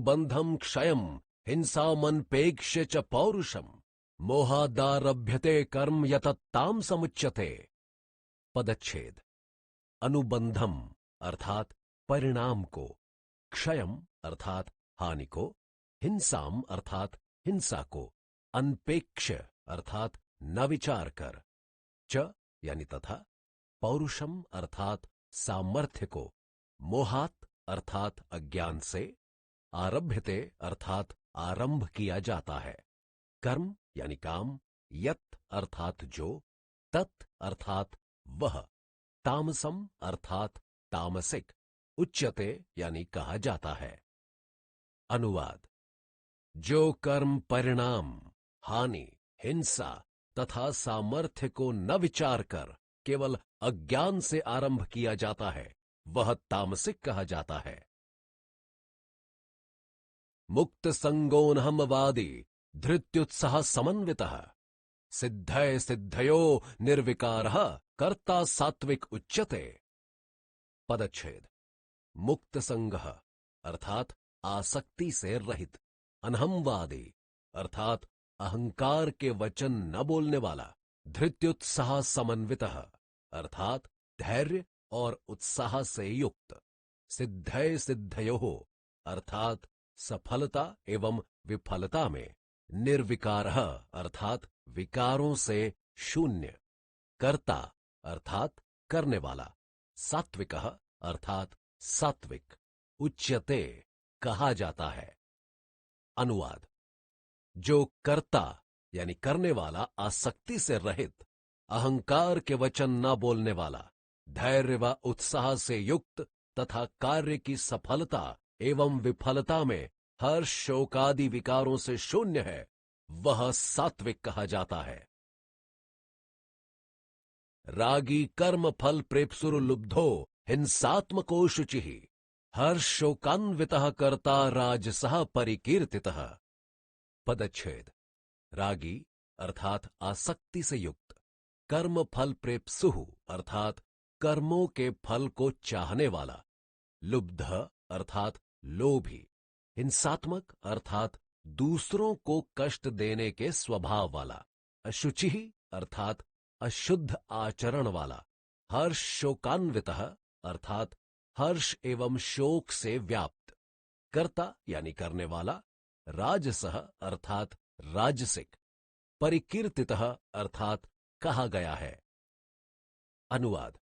अनुबंधम क्षयम हिंसामनपेक्ष्य च पौरुषम मोहादारभ्यते कर्म यतत्ताम समुच्यते। पदच्छेद। अनुबंधम अर्थात परिणाम को, क्षयम अर्थात हानि को, हिंसाम अर्थात हिंसा को, अनपेक्ष्य अर्थात न विचार कर, च यानी तथा, पौरुषम अर्थात सामर्थ्य को, मोहात अर्थात अज्ञान से, आरभ्यते अर्थात आरंभ किया जाता है, कर्म यानी काम, यत अर्थात जो, तत् अर्थात वह, तामसम अर्थात तामसिक, उच्यते यानी कहा जाता है। अनुवाद। जो कर्म परिणाम, हानि, हिंसा तथा सामर्थ्य को न विचार कर केवल अज्ञान से आरंभ किया जाता है वह तामसिक कहा जाता है। मुक्त संगोनहमवादी धृत्युत्साह समन्वितः सिद्धय सिद्धयो निर्विकारः कर्ता सात्विक उच्यते। पदच्छेद। मुक्त संगः अर्थात आसक्ति से रहित, अनहमवादी अर्थात अहंकार के वचन न बोलने वाला, धृत्युत्साह समन्वितः अर्थात धैर्य और उत्साह से युक्त, सिद्धय सिद्धयोः अर्थात सफलता एवं विफलता में, निर्विकारः अर्थात विकारों से शून्य, कर्ता अर्थात करने वाला, सात्विकः अर्थात सात्विक, उच्यते कहा जाता है। अनुवाद। जो कर्ता यानी करने वाला आसक्ति से रहित, अहंकार के वचन न बोलने वाला, धैर्य व उत्साह से युक्त तथा कार्य की सफलता एवं विफलता में हर्ष शोकादि विकारों से शून्य है वह सात्विक कहा जाता है। रागी कर्म फल प्रेप्सुरुलुब्धो हिंसात्मको शुचिः हर्ष शोकान्वितः कर्ता राजसः परिकीर्तितः। पदच्छेद। रागी अर्थात आसक्ति से युक्त, कर्म फल प्रेप्सुः अर्थात कर्मों के फल को चाहने वाला, लुब्ध अर्थात लोभी, हिंसात्मक अर्थात दूसरों को कष्ट देने के स्वभाव वाला, अशुचि अर्थात अशुद्ध आचरण वाला, हर्ष शोकान्वितः अर्थात हर्ष एवं शोक से व्याप्त, कर्ता यानी करने वाला, राजसः अर्थात राजसिक, परिकीर्तितः अर्थात कहा गया है। अनुवाद।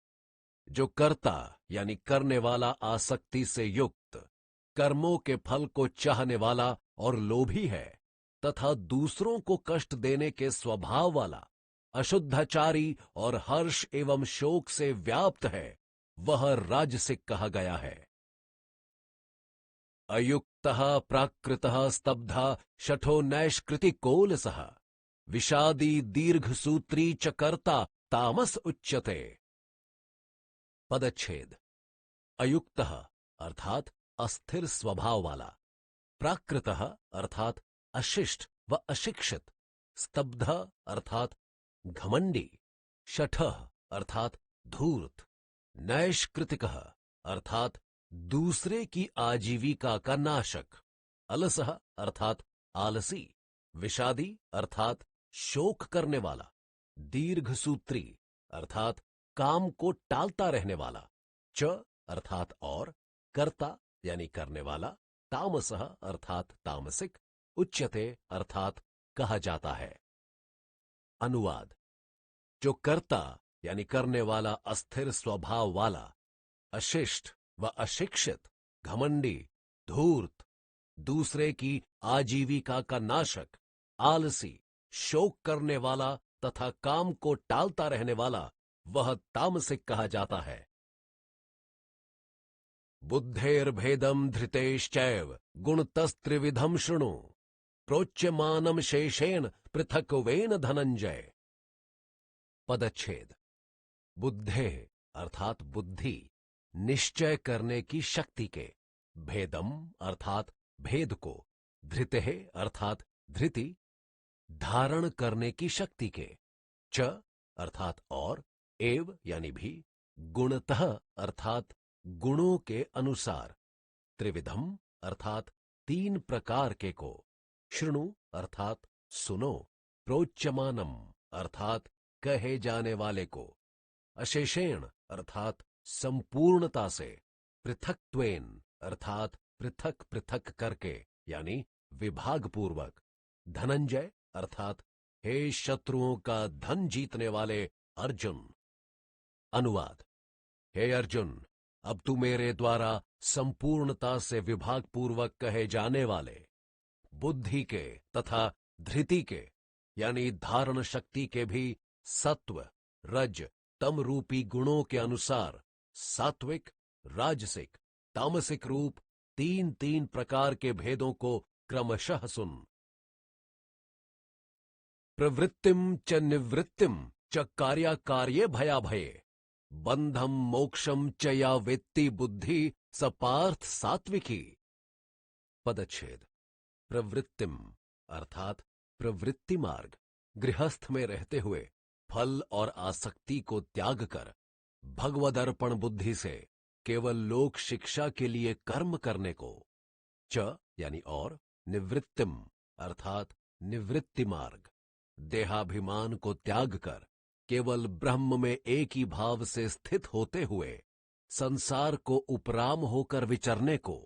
जो कर्ता यानी करने वाला आसक्ति से युक्त, कर्मों के फल को चाहने वाला और लोभी है तथा दूसरों को कष्ट देने के स्वभाव वाला, अशुद्धाचारी और हर्ष एवं शोक से व्याप्त है वह राजसिक कहा गया है। अयुक्तः प्राकृतः स्तब्धा शठो नैष्कृतिकोलसः विषादी दीर्घसूत्री च कर्ता तामस उच्यते। पदच्छेद। अयुक्तः अर्थात अस्थिर स्वभाव वाला, प्राकृतः अर्थात अशिष्ट व अशिक्षित, स्तब्ध अर्थात घमंडी, शठः अर्थात धूर्त, नैष्कृतिकः अर्थात दूसरे की आजीविका का नाशक, अलसः अर्थात आलसी, विषादी अर्थात शोक करने वाला, दीर्घसूत्री अर्थात काम को टालता रहने वाला, च अर्थात और, कर्ता यानी करने वाला, तामसः अर्थात तामसिक, उच्यते अर्थात कहा जाता है। अनुवाद। जो कर्ता यानी करने वाला अस्थिर स्वभाव वाला, अशिष्ट व अशिक्षित, घमंडी, धूर्त, दूसरे की आजीविका का नाशक, आलसी, शोक करने वाला तथा काम को टालता रहने वाला वह तामसिक कहा जाता है। बुद्धेर्भेदम धृतेश्चैव गुणतस्त्रिविधम शृणु प्रोच्यमानम शेषेण पृथक्वेन धनंजय। पदच्छेद। बुद्धे अर्थात बुद्धि, निश्चय करने की शक्ति के, भेदम अर्थात भेद को, धृते अर्थात धृति, धारण करने की शक्ति के, च अर्थात और, एव यानी भी, गुणतः अर्थात गुणों के अनुसार, त्रिविधम अर्थात तीन प्रकार के को, शृणु अर्थात सुनो, प्रोच्यमानम अर्थात कहे जाने वाले को, अशेषेण अर्थात संपूर्णता से, पृथक्त्वेन अर्थात पृथक पृथक करके यानी विभाग पूर्वक, धनंजय अर्थात हे शत्रुओं का धन जीतने वाले अर्जुन। अनुवाद: हे अर्जुन, अब तू मेरे द्वारा संपूर्णता से विभाग पूर्वक कहे जाने वाले, बुद्धि के तथा धृति के यानी धारण शक्ति के भी सत्व, रज, तम रूपी गुणों के अनुसार सात्विक, राजसिक, तामसिक रूप तीन तीन प्रकार के भेदों को क्रमशः सुन। प्रवृत्तिम च निवृत्तिम च कार्याकार्ये भयाभये, बंधम मोक्षम च या वेत्ति बुद्धि स पार्थ सात्विकी। पदच्छेद: प्रवृत्तिम अर्थात प्रवृत्ति मार्ग, गृहस्थ में रहते हुए फल और आसक्ति को त्याग कर भगवदर्पण बुद्धि से केवल लोक शिक्षा के लिए कर्म करने को, च यानी और, निवृत्तिम अर्थात निवृत्ति मार्ग, देहाभिमान को त्याग कर केवल ब्रह्म में एक ही भाव से स्थित होते हुए संसार को उपराम होकर विचरने को,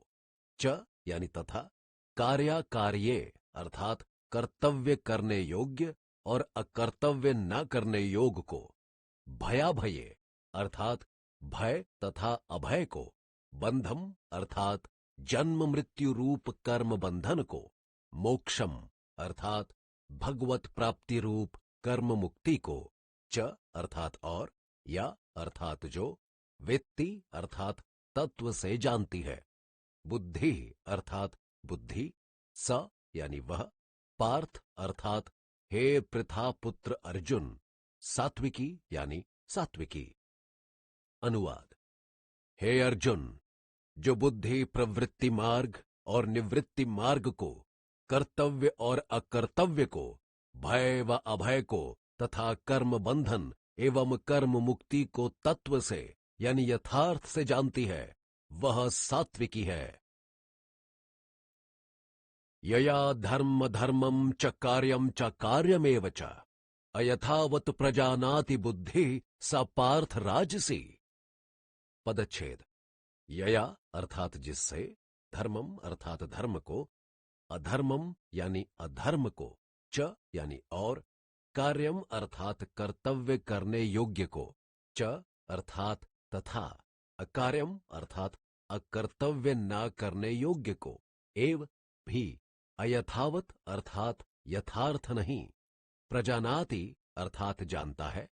च यानी तथा, कार्याकार्ये अर्थात कर्तव्य करने योग्य और अकर्तव्य न करने योग्य को, भयाभये अर्थात भय तथा अभय को, बंधम अर्थात जन्म मृत्यु रूप कर्म बंधन को, मोक्षम अर्थात भगवत प्राप्ति रूप कर्म मुक्ति को, च अर्थात और, या अर्थात जो, वेत्ति अर्थात तत्व से जानती है, बुद्धि अर्थात बुद्धि, स यानी वह, पार्थ अर्थात हे पृथा पुत्र अर्जुन, सात्विकी यानी सात्विकी। अनुवाद: हे अर्जुन, जो बुद्धि प्रवृत्ति मार्ग और निवृत्ति मार्ग को, कर्तव्य और अकर्तव्य को, भय व अभय को तथा कर्म बंधन एवं कर्म मुक्ति को तत्व से यानी यथार्थ से जानती है, वह सात्विकी है। यया धर्म धर्मम च कार्यमेव च अयथावत प्रजानाति बुद्धि सा पार्थ राजसी। पदच्छेद: यया अर्थात जिससे, धर्मम अर्थात धर्म को, अधर्मम यानी अधर्म को, च यानी और, कार्यम अर्थात कर्तव्य करने योग्य को, च अर्थात तथा, अकार्यम अर्थात अकर्तव्य न करने योग्य को, एव भी, अयथावत अर्थात यथार्थ नहीं, प्रजानाति अर्थात जानता है,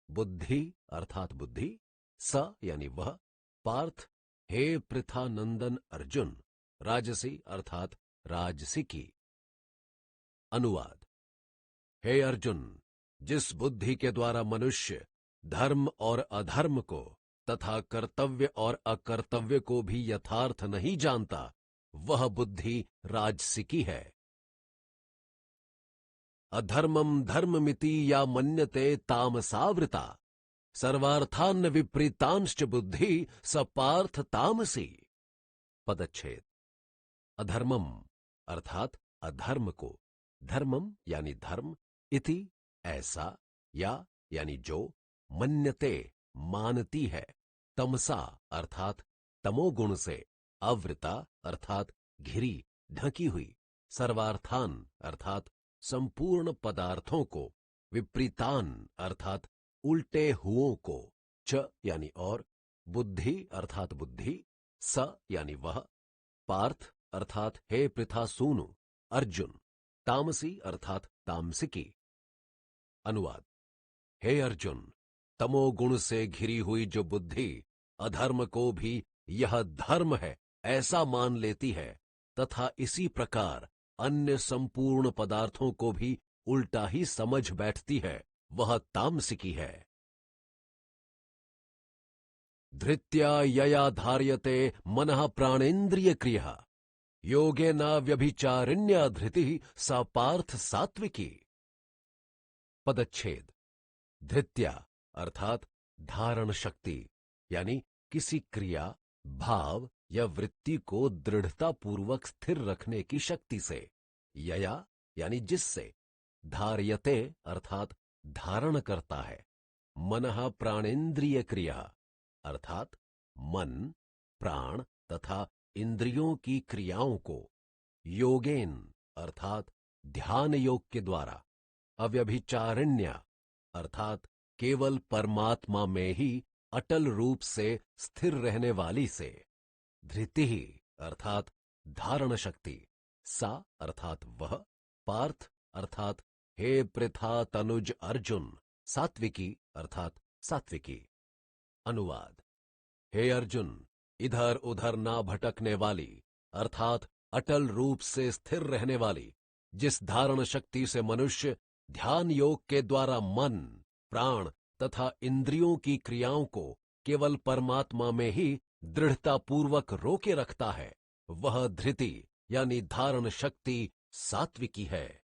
बुद्धि अर्थात बुद्धि, स यानी वह, पार्थ हे पृथा नंदन अर्जुन, राजसी अर्थात राजसिकी। अनुवाद: हे अर्जुन, जिस बुद्धि के द्वारा मनुष्य धर्म और अधर्म को तथा कर्तव्य और अकर्तव्य को भी यथार्थ नहीं जानता, वह बुद्धि राजसिकी है। अधर्मम धर्ममिति या मन्यते तामसावृता, सर्वार्थान विपरीतांश्च बुद्धि स पार्थ तामसी। पदच्छेद: अधर्मम अर्थात अधर्म को, धर्मम यानी धर्म, इति ऐसा, या यानी जो, मन्यते मानती है, तमसा अर्थात तमोगुण से, आवृता अर्थात घिरी ढकी हुई, सर्वार्थान अर्थात संपूर्ण पदार्थों को, विपरीतान अर्थात उल्टे हुओं को, च यानी और, बुद्धि अर्थात बुद्धि, स यानी वह, पार्थ अर्थात हे पृथा सूनु, अर्जुन, तामसी अर्थात तामसिकी। अनुवाद: हे अर्जुन, तमोगुण से घिरी हुई जो बुद्धि अधर्म को भी यह धर्म है ऐसा मान लेती है तथा इसी प्रकार अन्य संपूर्ण पदार्थों को भी उल्टा ही समझ बैठती है, वह तामसिकी है। धृत्या यया धार्यते मनः प्राणेन्द्रिय क्रिया, योगेन व्यभिचारिण्या धृति सा पार्थ सात्विकी। पदच्छेद: धृत्या अर्थात धारण शक्ति यानी किसी क्रिया, भाव या वृत्ति को दृढ़तापूर्वक स्थिर रखने की शक्ति से, यया यानी जिससे, धार्यते अर्थात धारण करता है, मनः प्राणेन्द्रिय क्रिया अर्थात मन, प्राण तथा इंद्रियों की क्रियाओं को, योगेन अर्थात ध्यान योग के द्वारा, अव्यभिचारिण्य अर्थात केवल परमात्मा में ही अटल रूप से स्थिर रहने वाली से, धृति अर्थात धारण शक्ति, सा अर्थात वह, पार्थ अर्थात हे पृथा तनुज अर्जुन, सात्विकी अर्थात सात्विकी। अनुवाद: हे अर्जुन, इधर उधर ना भटकने वाली अर्थात अटल रूप से स्थिर रहने वाली, जिस धारण शक्ति से मनुष्य ध्यान योग के द्वारा मन, प्राण तथा इंद्रियों की क्रियाओं को केवल परमात्मा में ही दृढ़तापूर्वक रोके रखता है, वह धृति यानी धारण शक्ति सात्विकी है।